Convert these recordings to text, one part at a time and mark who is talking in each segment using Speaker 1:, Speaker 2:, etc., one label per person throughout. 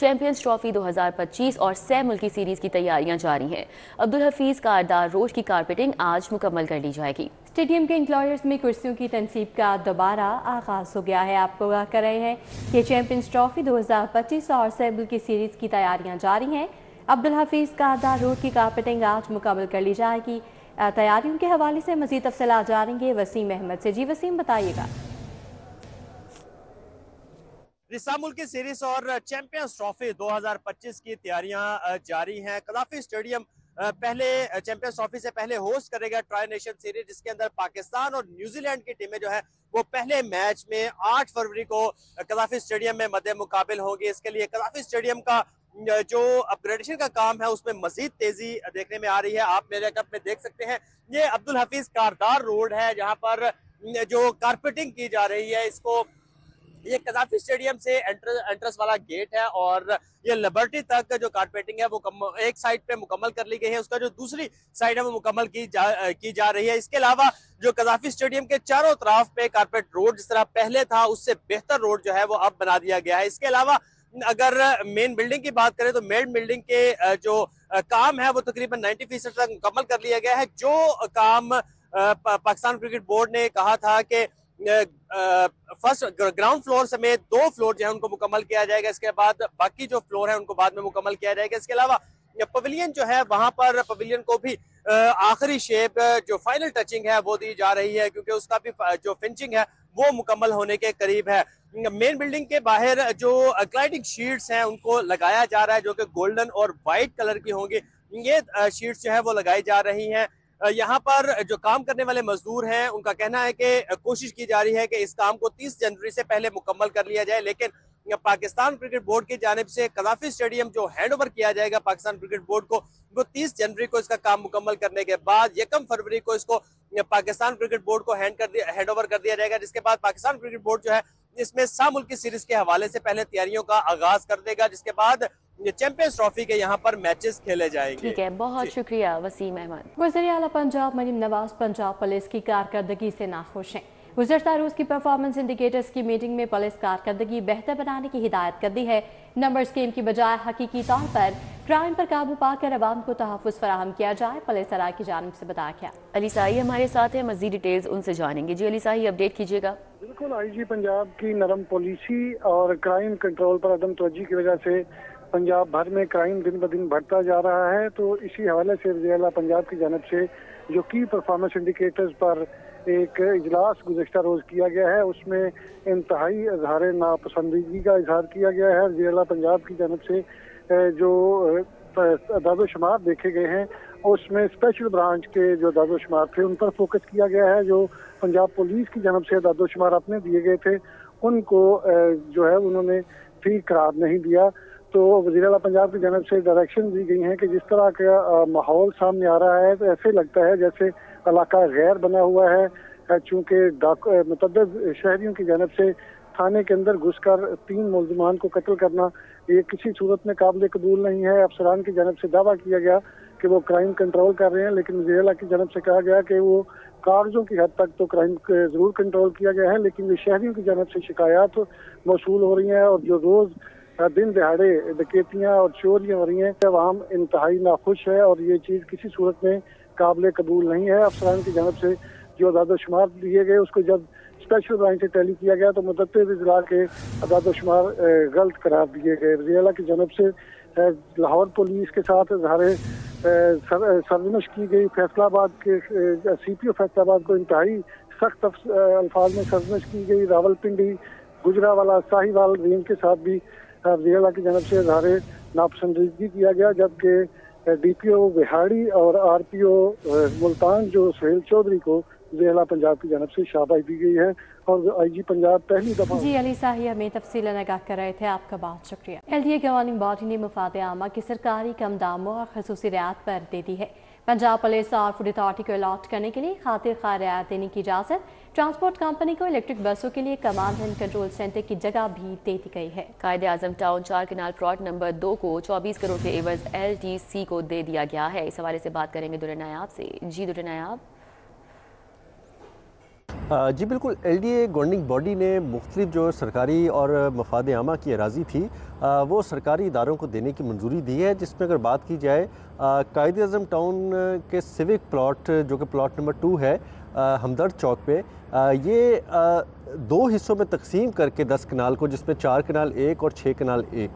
Speaker 1: Champions trophy 2025 اور سہ ملکی سیریز کی تیاریاں جاری ہیں۔ عبدالحفیظ کاردار روڈ کی کارپیٹنگ آج مکمل کر لی جائے گی۔
Speaker 2: اسٹیڈیم کے انکلوئرز میں کرسیوں کی تنصیب کا دوبارہ آغاز ہو گیا ہے۔ آپ کو آگاہ کر رہے ہیں کہ چیمپئنز ٹرافی 2025 اور سہ ملکی سیریز کی تیاریاں جاری ہیں۔ عبدالحفیظ کاردار روڈ کی کارپیٹنگ آج مکمل کر لی جائے گی۔ تیاریوں کے حوالے سے مزید تفصیلات جانیں گے وسیم احمد سے۔ جی وسیم، بتائیے گا۔
Speaker 3: سہ ملکی سیریز اور چیمپئنز ٹرافی 2025 کی تیاریاں جاری ہیں۔ قذافی اسٹیڈیم پہلے چیمپئنز ٹرافی سے پہلے ہوسٹ کرے گا ٹرائی نیشن سیریز، جس کے اندر پاکستان اور نیوزی لینڈ کی ٹیمیں جو ہے وہ پہلے میچ میں 8 فروری کو قذافی اسٹیڈیم میں مد مقابل ہوں گی۔ اس کے لیے قذافی اسٹیڈیم کا جو اپ گریڈیشن کا کام ہے اس میں مزید تیزی دیکھنے میں آ رہی ہے۔ آپ میرے کپ میں دیکھ سکتے ہیں یہ عبدالحفیظ کاردار روڈ ہے جہاں پر جو کارپیٹنگ کی جا رہی ہے۔ اس کو یہ قذافی اسٹیڈیم سے انٹرس والا گیٹ ہے اور یہ لبرٹی تک جو کارپیٹنگ ہے وہ ایک سائڈ پہ مکمل کر لی گئی ہے، اس کا جو دوسری سائڈ ہے وہ مکمل کی جا رہی ہے۔ اس کے علاوہ جو قذافی اسٹیڈیم کے چاروں طرف پہ کارپیٹ روڈ جس طرح پہلے تھا اس سے بہتر روڈ جو ہے وہ اب بنا دیا گیا ہے۔ اس کے علاوہ اگر مین بلڈنگ کی بات کریں تو مین بلڈنگ کے جو کام ہے وہ تقریباً 90% تک مکمل کر لیا گیا ہے۔ جو کام پاکستان کرکٹ بورڈ نے کہا تھا کہ فرسٹ گراؤنڈ فلور سمیت 2 فلور جو ہے ان کو مکمل کیا جائے گا، اس کے بعد باقی جو فلور ہے ان کو بعد میں مکمل کیا جائے گا۔ اس کے علاوہ پویلین جو ہے وہاں پر پویلین کو بھی آخری شیپ جو فائنل ٹچنگ ہے وہ دی جا رہی ہے، کیونکہ اس کا بھی جو فنچنگ ہے وہ مکمل ہونے کے قریب ہے۔ مین بلڈنگ کے باہر جو گلائڈنگ شیٹس ہیں ان کو لگایا جا رہا ہے جو کہ گولڈن اور وائٹ کلر کی ہوں گی۔ یہ شیٹس جو ہے وہ لگائی جا رہی ہیں۔ یہاں پر جو کام کرنے والے مزدور ہیں ان کا کہنا ہے کہ کوشش کی جا رہی ہے کہ اس کام کو 30 جنوری سے پہلے مکمل کر لیا جائے، لیکن پاکستان کرکٹ بورڈ کی جانب سے قذافی اسٹیڈیم جو ہینڈ اوور کیا جائے گا پاکستان کرکٹ بورڈ کو، وہ 30 جنوری کو اس کا کام مکمل کرنے کے بعد 1 فروری کو اس کو پاکستان کرکٹ بورڈ کو ہینڈ اوور کر دیا جائے گا، جس کے بعد پاکستان کرکٹ بورڈ جو ہے اس میں سہ ملکی سیریز کے حوالے سے پہلے تیاریوں کا آغاز کر دے گا، جس کے بعد چیمپئنز ٹرافی کے یہاں پر میچز کھیلے جائیں گے۔
Speaker 1: ٹھیک ہے، بہت شکریہ وسیم احمد۔
Speaker 2: وزیر اعلیٰ پنجاب مریم نواز پنجاب پولیس کی کارکردگی سے ناخوش ہیں۔ گزشتہ روز کی پرفارمنس انڈیکیٹرز کی میٹنگ میں پولیس کارکردگی بہتر بنانے کی ہدایت کر دی ہے۔ نمبر اسکیم کی بجائے حقیقی طور پر کرائم پر قابو پا کر عوام کو تحفظ فراہم کیا جائے، پولیس سرائے کی جانب سے بتایا گیا۔
Speaker 1: علی سائی ہمارے ساتھ ہیں، مزید ڈیٹیلز ان سے جانیں گے۔ جی علی سائی، اپڈیٹ کیجیے گا۔
Speaker 4: بالکل، آئی جی پنجاب کی نرم پالیسی اور کرائم کنٹرول پر عدم توجہ کی وجہ سے پنجاب بھر میں کرائم دن بدن بڑھتا جا رہا ہے، تو اسی حوالے سے وزیر اعلیٰ پنجاب کی جانب سے جو کی پرفارمنس انڈیکیٹرز پر ایک اجلاس گزشتہ روز کیا گیا ہے، اس میں انتہائی اظہار ناپسندیدگی کا اظہار کیا گیا ہے۔ وزیر اعلیٰ پنجاب کی جانب سے جو اعداد و شمار دیکھے گئے ہیں اس میں اسپیشل برانچ کے جو اعداد و شمار تھے ان پر فوکس کیا گیا ہے۔ جو پنجاب پولیس کی جانب سے اعداد و شمار اپنے دیے گئے تھے ان کو جو ہے انہوں نے ٹھیک قرار نہیں دیا، تو وزیر اعلیٰ پنجاب کی جانب سے ڈائریکشن دی گئی ہیں کہ جس طرح کا ماحول سامنے آ رہا ہے تو ایسے لگتا ہے جیسے علاقہ غیر بنا ہوا ہے، چونکہ متعدد شہریوں کی جانب سے تھانے کے اندر گھس کر 3 ملزمان کو قتل کرنا یہ کسی صورت میں قابل قبول نہیں ہے۔ افسران کی جانب سے دعویٰ کیا گیا کہ وہ کرائم کنٹرول کر رہے ہیں، لیکن وزیر اعلیٰ کی جانب سے کہا گیا کہ وہ کاغذوں کی حد تک تو کرائم ضرور کنٹرول کیا گیا ہے، لیکن شہریوں کی جانب سے شکایات موصول ہو رہی ہیں اور جو روز دن دہاڑے ڈکیتیاں اور چوریاں ہو رہی ہیں، عوام انتہائی ناخوش ہے اور یہ چیز کسی صورت میں قابل قبول نہیں ہے۔ افسران کی جانب سے جو اعداد و شمار دیے گئے اس کو جب اسپیشل برانچ سے ٹیلی کیا گیا تو متعدد اضلاع کے اعداد و شمار غلط قرار دیے گئے۔ وزیر اعلیٰ کی جانب سے لاہور پولیس کے ساتھ سرزنش کی گئی، فیصلہ آباد کے سی پی او فیصلہ آباد کو انتہائی سخت الفاظ میں سرزنش کی گئی۔ راول پنڈی، گجرانوالہ، ساہیوال رینج کے ساتھ بھی وزیر اعلیٰ کی جانب سے اظہار ناپسندیدگی کیا گیا، جبکہ ڈی پی او بہاڑی اور آر پی او ملتان جو سہیل چودھری کو وزیر اعلیٰ پنجاب کی جانب سے شاباش دی گئی ہے، اور آئی جی پنجاب پہلی دفعہ۔
Speaker 2: جی علی ساہی ہمیں تفصیل آگاہ کر رہے تھے، آپ کا بہت شکریہ۔ L D A governing body نے مفاد عامہ کی سرکاری کم داموں اور خصوصی رعایت پر دے دی ہے۔ پنجاب پولیس اور فوڈ اتھارٹی کو الاٹ کرنے کے لیے خاطر خواہ رعایت دینے کی اجازت، ٹرانسپورٹ کمپنی کو الیکٹرک بسوں کے لیے کمانڈ اینڈ کنٹرول سینٹر کی جگہ بھی دے دی گئی ہے۔
Speaker 1: Quaid Azam town 4 Kunal plot number 2 کو 24 کروڑ کے عوض ایل ٹی سی کو دے دیا گیا ہے۔ اس حوالے سے بات کریں گے در نایاب سے۔ جی در نایاب۔
Speaker 5: جی بالکل، L D A governing body نے مختلف جو سرکاری اور مفاد عامہ کی اراضی تھی वो सरकारी इदारों को देने की मंजूरी दी है, जिसमें अगर बात की जाए कायद-ए-आज़म टाउन के सिविक प्लॉट जो कि प्लॉट नंबर 2 है हमदर्द चौक पे, ये 2 हिस्सों में तकसीम करके 10 कनाल को, जिसमें 4 कनाल 1 और 6 कनाल 1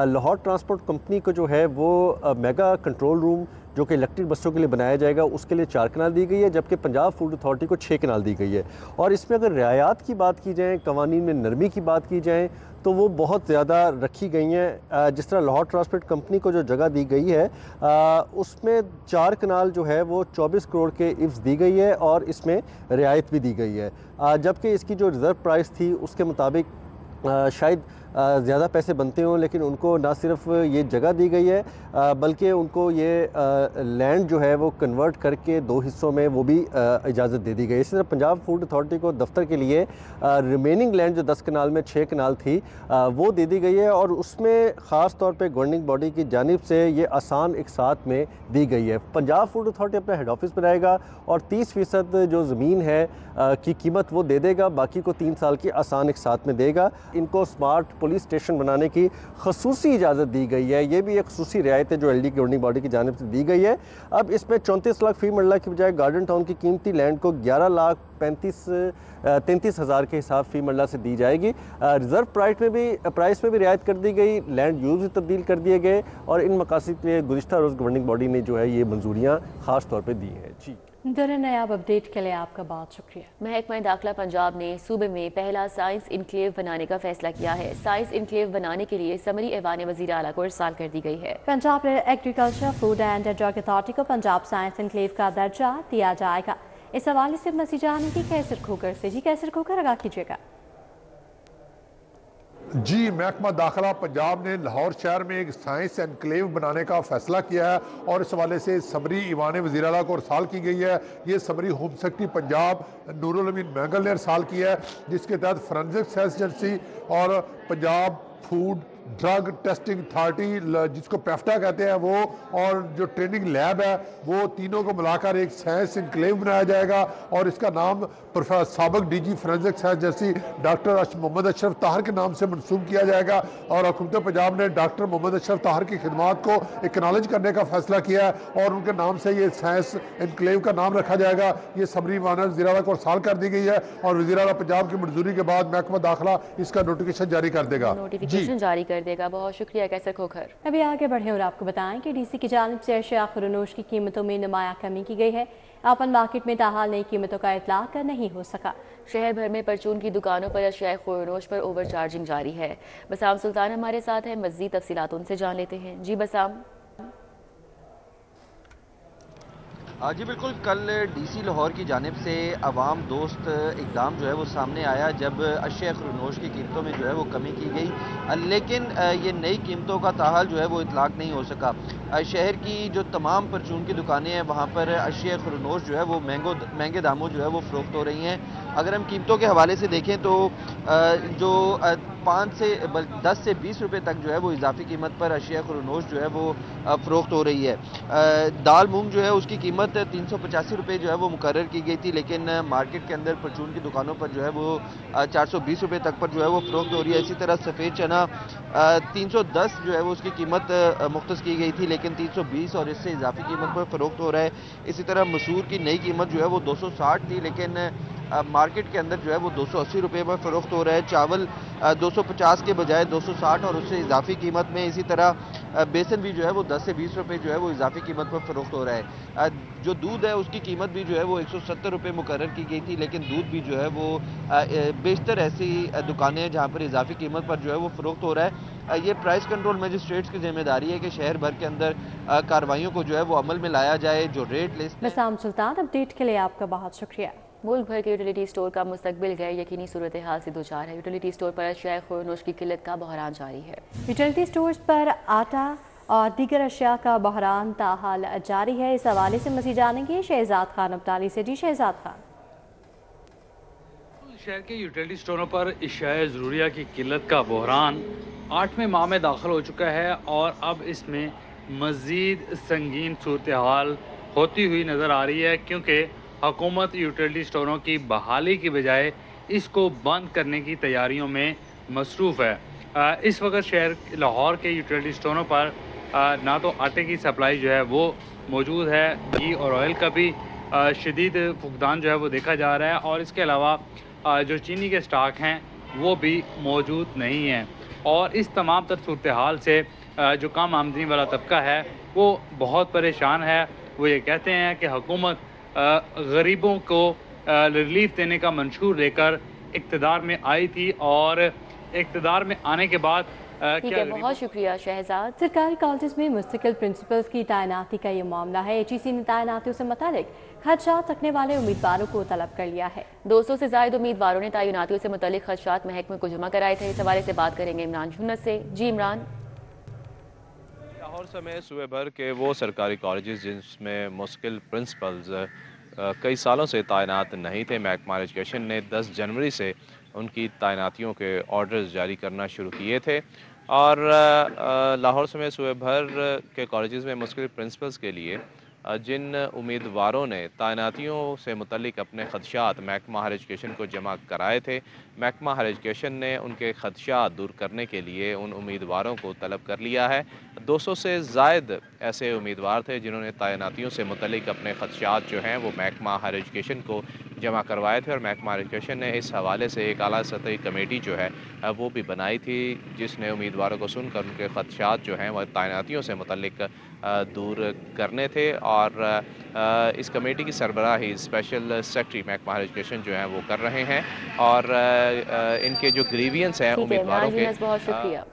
Speaker 5: लाहौर ट्रांसपोर्ट कंपनी को जो है वो मेगा कंट्रोल रूम जो कि इलेक्ट्रिक बसों के लिए बनाया जाएगा उसके लिए 4 कनाल दी गई है, जबकि पंजाब फूड अथॉरिटी को 6 कनाल दी गई है। और इसमें अगर रियायत की बात की जाए, कवानीन में नरमी की बात की जाए, तो वो बहुत ज़्यादा रखी गई हैं। जिस तरह लाहौर ट्रांसपोर्ट कंपनी को जो जगह दी गई है उसमें 4 कनाल जो है वो 24 करोड़ के इफ्स दी गई है और इसमें रियायत भी दी गई है, जबकि इसकी जो रिज़र्व प्राइस थी उसके मुताबिक शायद ज़्यादा पैसे बनते हों, लेकिन उनको ना सिर्फ ये जगह दी गई है बल्कि उनको ये लैंड जो है वो कन्वर्ट करके 2 हिस्सों में वो भी इजाज़त दे दी गई। इसी तरह पंजाब फूड अथॉरिटी को दफ्तर के लिए रिमेनिंग लैंड जो 10 कनाल में 6 कनाल थी वो दे दी गई है और उसमें ख़ास तौर पे गवर्निंग बॉडी की जानिब से ये आसान एक साथ में दी गई है। पंजाब फूड अथॉरिटी अपना हेड ऑफिस बनाएगा और 30% जो ज़मीन है की कीमत वो दे देगा, बाकी को 3 साल की आसान एक साथ में देगा। इनको स्मार्ट पुलिस स्टेशन बनाने की खसूसी इजाज़त दी गई है, ये भी एक खसूसी रियायत है जो एलडी गवर्निंग बॉडी की जानिब से दी गई है। अब इसमें 34 लाख फी मरला की बजाय गार्डन टाउन की कीमती लैंड को 11,33,000 के हिसाब फी मरला से दी जाएगी। रिजर्व प्राइस में भी रियायत कर दी गई, लैंड यूज भी तब्दील कर दिए गए और इन मकासद के लिए गुज़िश्ता रोज़ गवर्निंग बॉडी ने जो है ये मंजूरियाँ ख़ास तौर पर दी हैं। जी
Speaker 2: नायाब अपडेट के लिए आपका बहुत शुक्रिया।
Speaker 1: महकमा दाखिला पंजाब ने सूबे में पहला साइंस इनक्लेव बनाने का फैसला किया है। साइंस इनक्लेव बनाने के लिए समरी ऐवान वज़ीर आला को इरसाल कर दी गई है।
Speaker 2: Punjab agriculture food and drug authority को पंजाब साइंस इनक्लेव का दर्जा दिया जाएगा। इस हवाले से मज़ीद जाने की कैसर खोकर से। जी कैसर खोकर आगाह कीजिएगा।
Speaker 6: जी, महकमा दाखिला पंजाब ने लाहौर शहर में एक साइंस एनक्लेव बनाने का फैसला किया है और इस हवाले से समरी ईवान वज़ीर आला को इरसाल की गई है। ये summary home secretary Punjab Noorul Amin Mengal ने इरसाल किया है, जिसके तहत फोरेंसिक साइंस एजेंसी और Punjab food drug testing authority जिसको पेफ्टा कहते हैं वो और जो ट्रेनिंग लैब है वो तीनों को मिलाकर एक साइंस इनक्लेव बनाया जाएगा और इसका नाम साबिक DG forensic science agency doctor Mohammad Ashraf Tahir के नाम से मनसूब किया जाएगा और हुकूमत पंजाब ने डॉक्टर मोहम्मद अशरफ ताहर की खिदमात को एक्नॉलेज करने का फैसला किया है और उनके नाम से ये साइंस इनक्लेव का नाम रखा जाएगा। ये समरी वज़ीर आला को इरसाल कर दी गई है और वज़ीर आला पंजाब की मंजूरी के बाद महकमा दाखिला इसका नोटिफिकेशन जारी कर देगा।
Speaker 1: नोटिफिकेशन जारी कर देगा। बहुत शुक्रिया कैसर खोखर।
Speaker 2: अभी आगे बढ़े और आपको बताएं कि डीसी की जानिब से अशिया खुरनोश की कीमतों में नुमाया कमी की गई है। ओपन मार्केट में ताहाल नई कीमतों का इतलाक नहीं हो सका।
Speaker 1: शहर भर में परचून की दुकानों पर अशिया खुरनोश पर ओवर चार्जिंग जारी है। बसाम सुल्तान हमारे साथ है, मज़ीद तफसीलात उनसे जान लेते हैं। जी बसाम।
Speaker 7: जी बिल्कुल, कल डीसी लाहौर की जानिब से अवाम दोस्त इकदाम जो है वो सामने आया जब अशिया खुरनोश की कीमतों में जो है वो कमी की गई, लेकिन ये नई कीमतों का ताहाल जो है वो इतलाक नहीं हो सका। शहर की जो तमाम परचून की दुकानें हैं वहाँ पर अशिया खुरनोश जो है वो महंगे दामों जो है वो फ़रोख्त हो रही हैं। अगर हम कीमतों के हवाले से देखें तो जो 10 से 20 रुपये तक जो है वो इजाफी कीमत पर अशिया खुरनोश जो है वो फ़रोख्त हो रही है। दाल मूंग जो है उसकी कीमत 385 रुपये जो है वो मुकर्रर की गई थी, लेकिन मार्केट के अंदर परचून की दुकानों पर जो है वो 420 रुपये तक पर जो है वो फ़रोख्त हो रही है। इसी तरह सफ़ेद चना 310 जो है वो उसकी कीमत मुख्तस की गई थी, लेकिन 320 और इससे इजाफी कीमत पर फ़रोख्त हो रहा है। इसी तरह मसूर की नई कीमत जो है वो 260 थी, लेकिन मार्केट के अंदर जो है वो 280 रुपये में फ़रोख्त हो रहा है। चावल 250 के बजाय 260 और उससे इजाफी कीमत में। इसी तरह बेसन भी जो है वो 10 से 20 रुपये जो है वो इजाफी कीमत पर फ़रोख्त हो रहा है। जो दूध है उसकी कीमत भी जो है वो 170 रुपये मुकर्रर की गई थी, लेकिन दूध भी जो है वो बेशतर ऐसी दुकानें हैं जहाँ पर इजाफी कीमत पर जो है वो फ़रोख्त हो रहा है। ये प्राइस कंट्रोल मजिस्ट्रेट्स की जिम्मेदारी है कि शहर भर के अंदर कार्रवाइयों को जो है वो अमल में लाया जाए। जो रेट लिस्ट
Speaker 2: बसाम सुल्तान, अपडेट के लिए आपका बहुत शुक्रिया।
Speaker 1: मुल्क भर के यूटिलिटी स्टोर का मुस्तकबिल गैर यकीनी सूरत हाल से दोचार है। यूटिलिटी स्टोर पर अशिया खुरनोश की किल्लत का बहरान जारी है।
Speaker 2: यूटिलिटी स्टोर्स पर आटा और दीगर अशिया का बहरान ताहाल जारी है। इस हवाले से मज़ीद जानेंगे शहजाद खान अब्दाली से। जी शहजाद खान।
Speaker 8: शहर के यूटिलिटी स्टोरों पर अशिया ज़रूरिया की किल्लत का बहरान 8वें माह में दाखिल हो चुका है और अब इसमें मज़ीद संगीन सूरत हाल होती हुई नज़र आ रही है, क्योंकि हुकूमत यूटिलिटी स्टोरों की बहाली की बजाय इसको बंद करने की तैयारियों में मसरूफ़ है। इस वक्त शहर लाहौर के यूटिलिटी स्टोरों पर ना तो आटे की सप्लाई जो है वो मौजूद है, घी और ऑयल का भी शदीद फुकदान जो है वो देखा जा रहा है, और इसके अलावा जो चीनी के स्टॉक हैं वो भी मौजूद नहीं हैं। और इस तमाम तर सूरत हाल से जो कम आमदनी वाला तबका है वो बहुत परेशान है। वो ये कहते हैं कि हुकूमत गरीबों को रिलीफ देने का मंशूर लेकर इक़्तिदार में आई थी, और इक़्तिदार में आने के बाद
Speaker 1: ठीक है, बहुत शुक्रिया शहजाद।
Speaker 2: सरकारी कॉलेज में मुस्तकिल प्रिंसिपल्स की तैनाती का ये मामला है। HEC ने तैनातियों से मुतालिक खदशात रखने वाले उम्मीदवारों को तलब कर लिया है।
Speaker 1: 200 से ज़ायद उम्मीदवारों ने तैनातियों से मुतालिक खदशात महकमे को जमा कराए थे। इस हवाले से बात करेंगे इमरान जुन्नत से। जी इमरान।
Speaker 9: लाहौर समेत सूबे भर के वो सरकारी कॉलेजेस जिसमें मुश्किल प्रिंसिपल्स कई सालों से तैनात नहीं थे, महकमा एजुकेशन ने 10 जनवरी से उनकी तैनातियों के ऑर्डर्स जारी करना शुरू किए थे, और लाहौर समेत सूबे भर के कॉलेजेस में मुश्किल प्रिंसिपल्स के लिए जिन उम्मीदवारों ने तैनातियों से मुतल्लिक अपने खदशात महकमा हायर एजुकेशन को जमा कराए थे, महकमा हायर एजुकेशन ने उनके खदशात दूर करने के लिए उन उम्मीदवारों को तलब कर लिया है। 200 से ज़ायद ऐसे उम्मीदवार थे जिन्होंने तैनातियों से मुतल्लिक अपने खदशात जो हैं वो महकमा हायर एजुकेशन को जमा करवाए थे, और महकमा हायर एजुकेशन ने इस हवाले से एक आला सतही कमेटी जो है वो भी बनाई थी, जिसने उम्मीदवारों को सुनकर उनके खदशात जो हैं वह तैनातियों से मुतल्लिक दूर करने थे। और इस कमेटी की सरबराही स्पेशल सेक्रेटरी महकमा हायर एजुकेशन जो हैं वो कर रहे हैं, और इनके जो ग्रीवियंस हैं उम्मीदवारों के
Speaker 1: बहुत शुक्रिया।